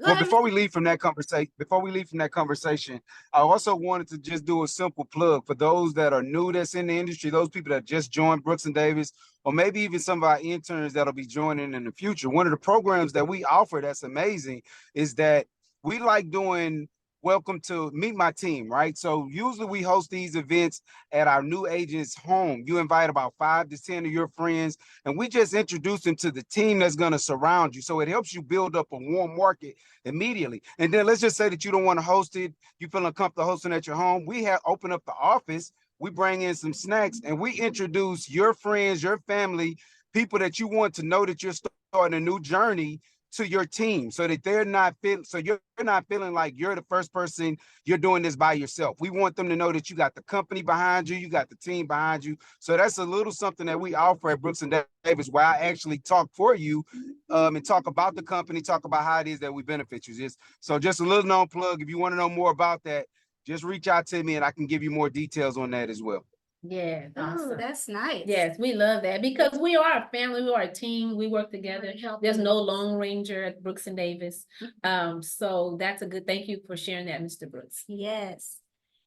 [SPEAKER 3] Well,
[SPEAKER 2] ahead.
[SPEAKER 3] before we leave from that conversation, I also wanted to just do a simple plug for those that are new, that's in the industry, those people that just joined Brooks and Davis, or maybe even some of our interns that'll be joining in the future. One of the programs that we offer that's amazing is that we like doing welcome to meet my team, right? So usually we host these events at our new agent's home. You invite about 5 to 10 of your friends, and we just introduce them to the team that's going to surround you. So it helps you build up a warm market immediately. And then let's just say that you don't want to host it, you feel uncomfortable hosting at your home. We have open up the office, we bring in some snacks, and we introduce your friends, your family, people that you want to know that you're starting a new journey to your team so that they're not feeling, so you're not feeling like you're the first person, you're doing this by yourself. We want them to know that you got the company behind you, you got the team behind you. So that's a little something that we offer at Brooks and Davis, where I actually talk for you and talk about the company, talk about how it is that we benefit you. So just a little known plug. If you want to know more about that, just reach out to me and I can give you more details on that as well.
[SPEAKER 1] Yeah,
[SPEAKER 2] Oh,
[SPEAKER 1] awesome.
[SPEAKER 2] that's nice.
[SPEAKER 1] Yes, we love that because we are a family, we are a team, we work together. There's no Lone Ranger at Brooks and Davis. So that's a good, thank you for sharing that, Mr. Brooks.
[SPEAKER 2] Yes.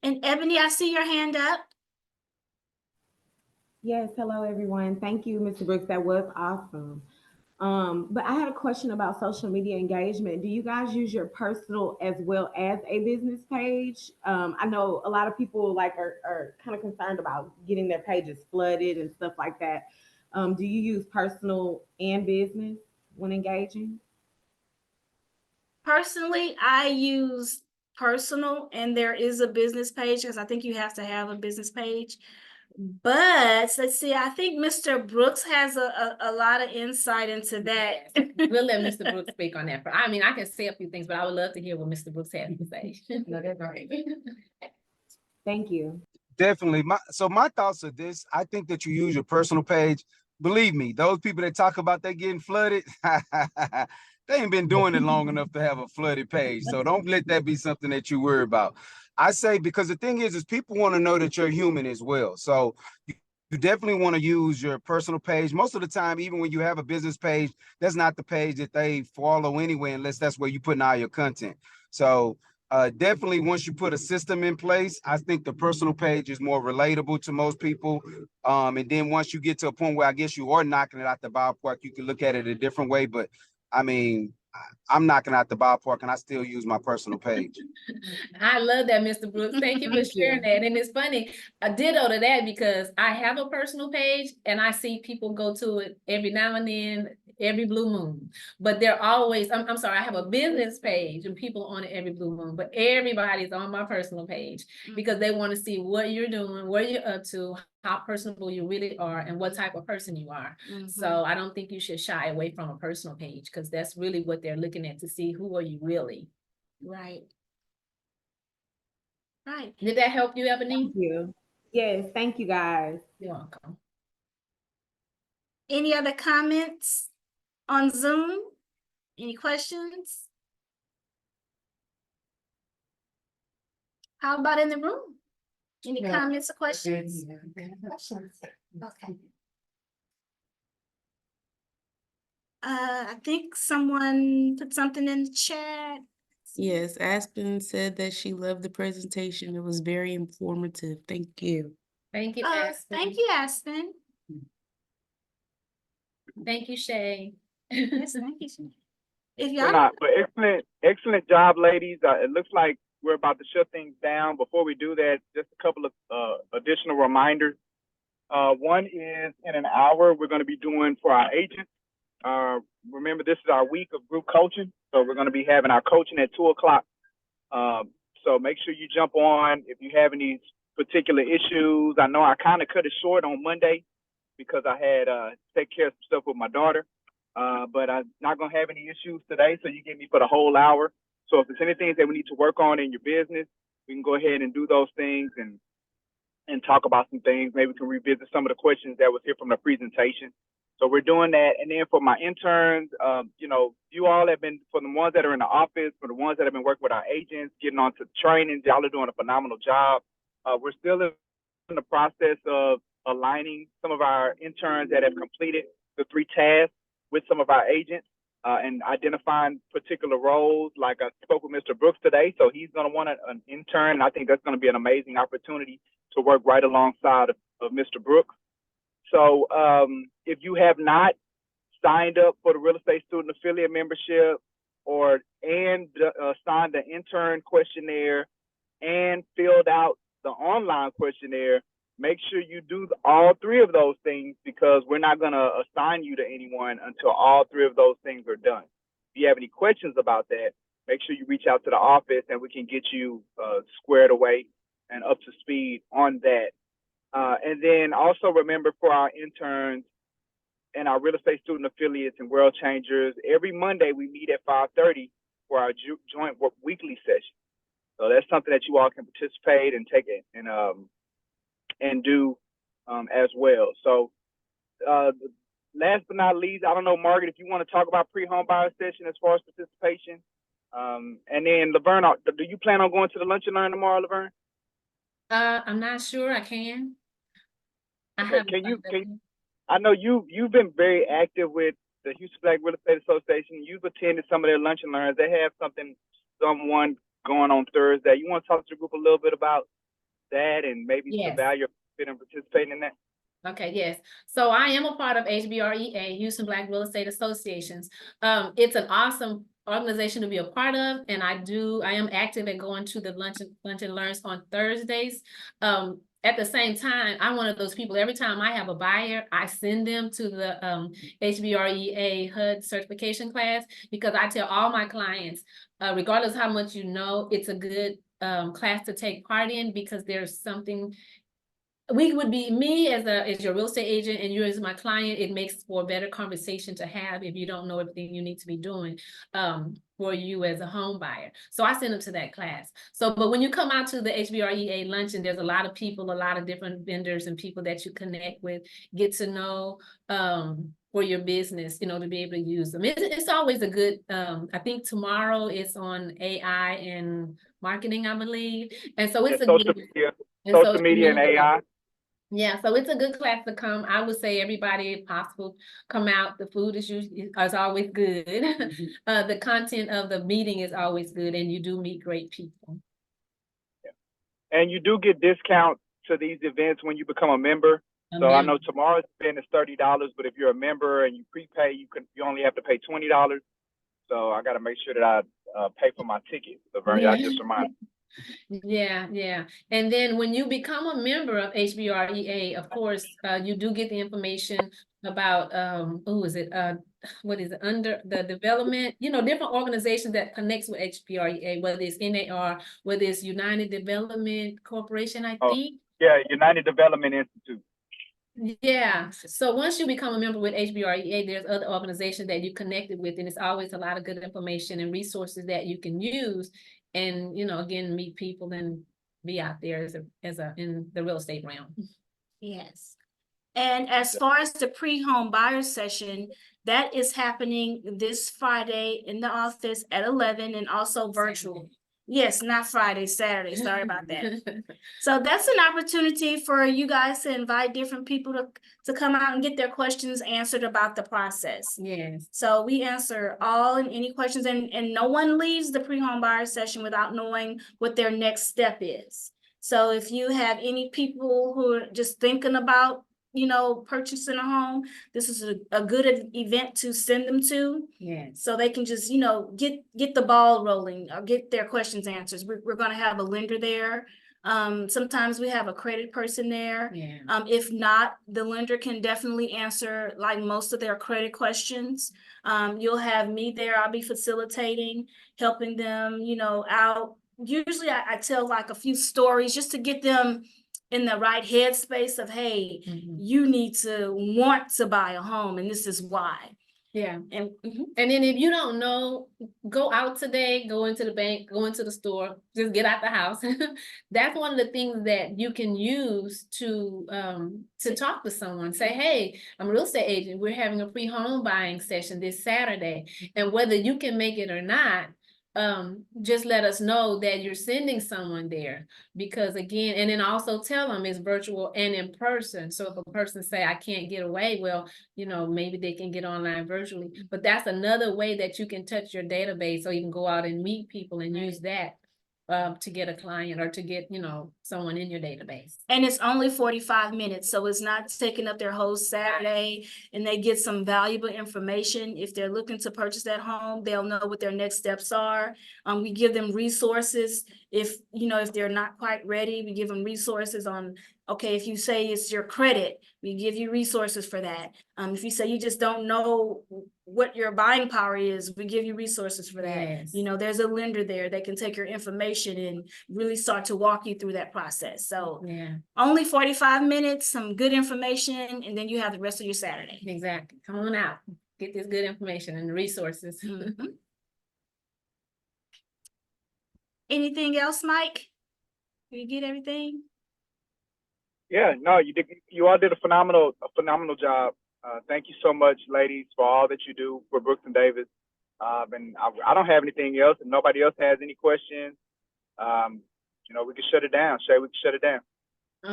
[SPEAKER 2] And Ebony, I see your hand up.
[SPEAKER 7] Yes, hello everyone. Thank you, Mr. Brooks. That was awesome. But I had a question about social media engagement. Do you guys use your personal as well as a business page? I know a lot of people like are kind of concerned about getting their pages flooded and stuff like that. Do you use personal and business when engaging?
[SPEAKER 2] Personally, I use personal and there is a business page because I think you have to have a business page. But let's see, I think Mr. Brooks has a lot of insight into that.
[SPEAKER 1] We'll let Mr. Brooks speak on that. I mean, I can say a few things, but I would love to hear what Mr. Brooks has to say.
[SPEAKER 4] No, that's right.
[SPEAKER 7] Thank you.
[SPEAKER 3] Definitely. My thoughts are this. I think that you use your personal page. Believe me, those people that talk about they getting flooded, they ain't been doing it long enough to have a flooded page. So don't let that be something that you worry about. I say, because the thing is people want to know that you're human as well. So you definitely want to use your personal page. Most of the time, even when you have a business page, that's not the page that they follow anyway, unless that's where you putting all your content. So definitely, once you put a system in place, I think the personal page is more relatable to most people. And then once you get to a point where I guess you are knocking it out the ballpark, you can look at it a different way. But I mean, I'm knocking out the ballpark and I still use my personal page.
[SPEAKER 1] I love that, Mr. Brooks. Thank you for sharing that. And it's funny, a ditto to that, because I have a personal page and I see people go to it every now and then, every blue moon. But they're always, I'm sorry, I have a business page and people on it every blue moon, but everybody's on my personal page because they want to see what you're doing, what you're up to, how personable you really are, and what type of person you are. So I don't think you should shy away from a personal page because that's really what they're looking at, to see who are you really.
[SPEAKER 2] Right. Right.
[SPEAKER 1] Did that help you, Ebony?
[SPEAKER 7] Thank you. Yes, thank you guys.
[SPEAKER 1] You're welcome.
[SPEAKER 2] Any other comments on Zoom? Any questions? How about in the room? Any
[SPEAKER 4] No.
[SPEAKER 2] comments or questions?
[SPEAKER 4] Questions.
[SPEAKER 2] Okay. I think someone put something in the chat.
[SPEAKER 6] Yes, Aspen said that she loved the presentation. It was very informative. Thank you.
[SPEAKER 1] Thank you, Aspen.
[SPEAKER 2] Thank you, Aspen.
[SPEAKER 1] Thank you, Shay.
[SPEAKER 2] Yes, thank you. If
[SPEAKER 5] But
[SPEAKER 2] y'all,
[SPEAKER 5] but excellent job, ladies. It looks like we're about to shut things down. Before we do that, just a couple of additional reminders. One is in an hour, we're going to be doing for our agents. Remember, this is our week of group coaching. So we're going to be having our coaching at 2:00. So make sure you jump on if you have any particular issues. I know I kind of cut it short on Monday because I had to take care of some stuff with my daughter. But I'm not going to have any issues today. So you get me for the whole hour. So if there's anything that we need to work on in your business, we can go ahead and do those things and talk about some things. Maybe we can revisit some of the questions that was here from the presentation. So we're doing that. And then for my interns, you all have been, for the ones that are in the office, for the ones that have been working with our agents, getting on to trainings, y'all are doing a phenomenal job. We're still in the process of aligning some of our interns that have completed the 3 tasks with some of our agents and identifying particular roles. Like I spoke with Mr. Brooks today, so he's going to want an intern. And I think that's going to be an amazing opportunity to work right alongside of Mr. Brooks. So if you have not signed up for the Real Estate Student Affiliate membership and signed the intern questionnaire and filled out the online questionnaire, make sure you do all 3 of those things, because we're not going to assign you to anyone until all 3 of those things are done. If you have any questions about that, make sure you reach out to the office and we can get you squared away and up to speed on that. And then also remember, for our interns, and our real estate student affiliates and world changers. Every Monday we meet at 5:30 for our joint weekly session. So that's something that you all can participate and take it and do as well. So last but not least, I don't know, Margaret, if you want to talk about pre-home buyer session as far as participation. And then Laverne, do you plan on going to the lunch and learn tomorrow, Laverne?
[SPEAKER 1] I'm not sure I can.
[SPEAKER 5] Okay, I know you've been very active with the Houston Black Real Estate Association. You've attended some of their lunch and learns. They have someone going on Thursday. You want to talk to the group a little bit about that and maybe the
[SPEAKER 1] Yes.
[SPEAKER 5] value of participating in that?
[SPEAKER 1] Okay, yes. So I am a part of HBREA, Houston Black Real Estate Associations. It's an awesome organization to be a part of, and I am active at going to the lunch and learns on Thursdays. At the same time, I'm one of those people, every time I have a buyer, I send them to the HBREA HUD certification class, because I tell all my clients, regardless how much you know, it's a good class to take part in, because there's something we would be me as your real estate agent and you as my client. It makes for a better conversation to have if you don't know everything you need to be doing for you as a home buyer. So I send them to that class. So, but when you come out to the HBREA luncheon, there's a lot of people, a lot of different vendors and people that you connect with, get to know for your business, you know, to be able to use them. It's always a good, I think tomorrow it's on AI and marketing, I believe. And so it's
[SPEAKER 5] social media and AI.
[SPEAKER 1] Yeah, so it's a good class to come. I would say everybody, if possible, come out. The food is always good. The content of the meeting is always good, and you do meet great people.
[SPEAKER 5] Yeah. And you do get discounts to these events when you become a member. I know tomorrow's event is $30, but if you're a member and you prepay, you only have to pay $20. So I got to make sure that I pay for my ticket. So I just remind you.
[SPEAKER 1] Yeah. And then when you become a member of HBREA, of course, you do get the information about what is it, under the development, you know, different organizations that connects with HBREA, whether it's NAR, whether it's United Development Corporation, I think.
[SPEAKER 5] Yeah, United Development Institute.
[SPEAKER 1] Yeah, so once you become a member with HBREA, there's other organizations that you connected with, and it's always a lot of good information and resources that you can use. And, you know, again, meet people and be out there in the real estate realm.
[SPEAKER 2] Yes. And as far as the pre-home buyer session, that is happening this Friday in the office at 11 and also virtual. Saturday. Yes, not Friday, Saturday. Sorry about that. So that's an opportunity for you guys to invite different people to come out and get their questions answered about the process.
[SPEAKER 1] Yes.
[SPEAKER 2] So we answer all and any questions, and no one leaves the pre-home buyer session without knowing what their next step is. So if you have any people who are just thinking about, you know, purchasing a home, this is a good event to send them to.
[SPEAKER 1] Yes.
[SPEAKER 2] So they can just, you know, get the ball rolling or get their questions answered. We're going to have a lender there. Sometimes we have a credit person there.
[SPEAKER 1] Yeah.
[SPEAKER 2] If not, the lender can definitely answer like most of their credit questions. You'll have me there. I'll be facilitating, helping them, you know, out. Usually I tell like a few stories just to get them in the right headspace of, hey, you need to want to buy a home, and this is why.
[SPEAKER 1] Yeah. And then if you don't know, go out today, go into the bank, go into the store, just get out the house. That's one of the things that you can use to talk to someone. Say, hey, I'm a real estate agent. We're having a free home buying session this Saturday. And whether you can make it or not, just let us know that you're sending someone there, because again, and then also tell them it's virtual and in person. So if a person say, I can't get away, well, you know, maybe they can get online virtually, but that's another way that you can touch your database, or even go out and meet people and use that to get a client or to get, you know, someone in your database.
[SPEAKER 2] And it's only 45 minutes, so it's not taking up their whole Saturday, and they get some valuable information. If they're looking to purchase that home, they'll know what their next steps are. We give them resources. If, you know, if they're not quite ready, we give them resources on Okay, if you say it's your credit, we give you resources for that. If you say you just don't know what your buying power is, we give you resources for that.
[SPEAKER 1] Yes.
[SPEAKER 2] You know, there's a lender there that can take your information and really start to walk you through that process. So
[SPEAKER 1] Yeah,
[SPEAKER 2] only 45 minutes, some good information, and then you have the rest of your Saturday.
[SPEAKER 1] exactly. Come on out, get this good information and the resources.
[SPEAKER 2] Mhm. Anything else, Mike? Did you get everything?
[SPEAKER 5] Yeah, no, you all did a phenomenal job. Thank you so much, ladies, for all that you do for Brooks and Davis. And I don't have anything else. If nobody else has any questions, we can shut it down. Shay, we can shut it down.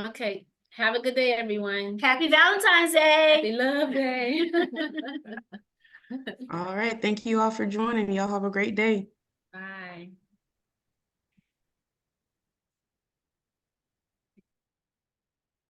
[SPEAKER 1] Okay, have a good day, everyone.
[SPEAKER 2] Happy Valentine's Day.
[SPEAKER 1] Happy Love Day.
[SPEAKER 6] All right. Thank you all for joining. Y'all have a great day.